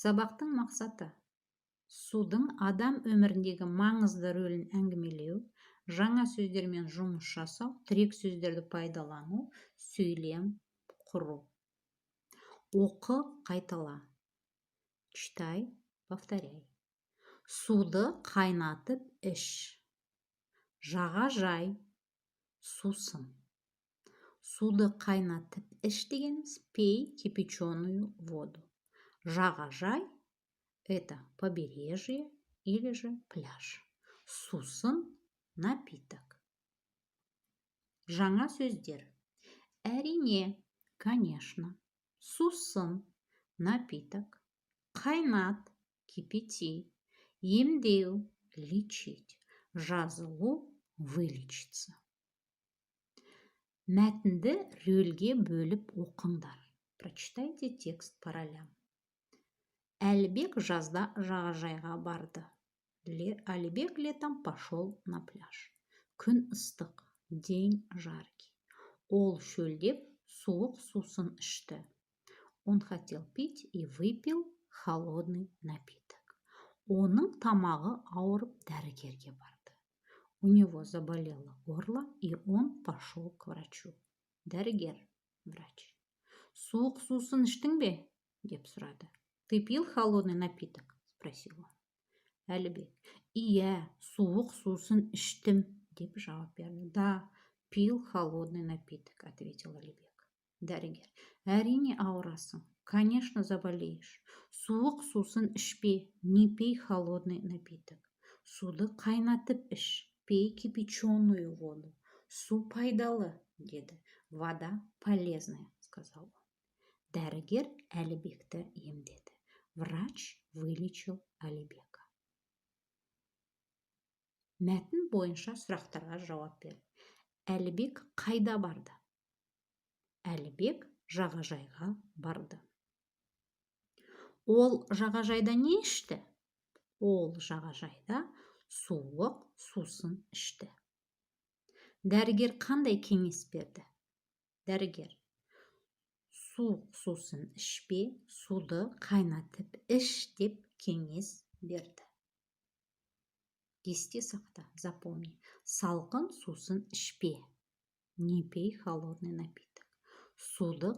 Сабақтың мақсаты: судың адам өміріндегі маңызды рөлін әңгімелеу, жаңа сөздермен жұмыс жасау, тірек сөздерді пайдалану, сөйлем құру. Оқы, қайтала. Читай, повторяй. Суды қайнатып іш. Жағажай, сусын. Суды қайнатып іш дегеніміз пей кипяченую воду. Жағажай – это побережье или же пляж. Сусын – напиток. Жаңа сөздер. Әрине, конечно. Сусын – напиток. Қайнат – кипяти. Емдеу – лечить. Жазылу – вылечиться. Мәтінді рөлге бөліп оқыңдар. Прочитайте текст по ролям. Әлібек жазда жағажайға барды. Әлібек летом пошел на пляж. Күн ыстық, день жаркий. Ол шөлдеп суық сусын ішті. Он хотел пить и выпил холодный напиток. Оның тамағы ауырып дәрігерге барды. У него заболело горло, и он пошел к врачу. Дәрігер, врач. Суық сусын іштің бе? Деп сұрады. Ты пил холодный напиток? Спросил он. Әлібек. Иә, суық сусын іштім, деп жауап берді. Да, пил холодный напиток, ответил Әлібек. Дәрігер. Әрине ауырасың. Конечно, заболеешь. Суық сусын ішпе, не пей холодный напиток. Суды қайнатып іш. Пей кипяченую воду. Су пайдалы, деді. Вода полезная, сказал он. Дәрігер Әлібекті емдеді. Врач вылечил Әлібека. Мәтін бойынша сұрақтарға жауап бер. Әлібек қайда барды? Әлібек жағажайға барды. Ол жағажайда не ішті? Ол жағажайда суық сусын ішті. Дәрігер қандай кеңес берді? Дәрігер. Суық сусын ішпе, суды қайнатып іш деп кеңес берді. Есте сақта, запомни. Салқын сусын ішпе. Не пей холодный напиток. Суды